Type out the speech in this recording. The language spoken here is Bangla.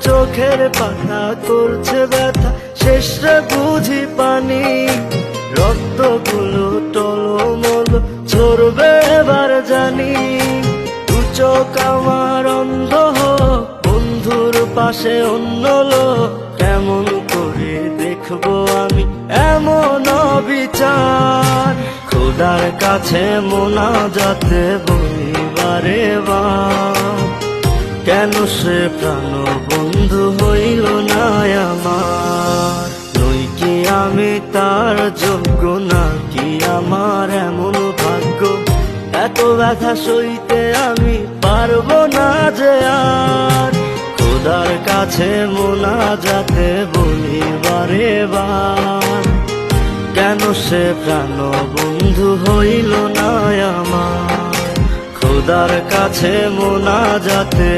চোখের পাতা করছে ব্যথা, শেষে বুঝি পানি। রক্তগুলো টলমল ঝরবে এবার জানি। দু চোখ আমার অন্ধ হোক, বন্ধুর পাশে অন্য লোক, কেমন করে দেখবো আমি এমন অবিচার। খোদার কাছে মোনাজাতে বলি বারে বার, কেন সে প্রাণ বন্ধু হইল না আমার। নই কি আমি তার যোগ্য, নাকি আমার এমন ভাগ্য, এত ব্যথা সইতে আমি পারবো না যে আর। খোদার কাছে মোনাজাতে বলি বারে বার, কেন সে প্রাণ বন্ধু হইল না আমার। খোদার কাছে মোনাজাতে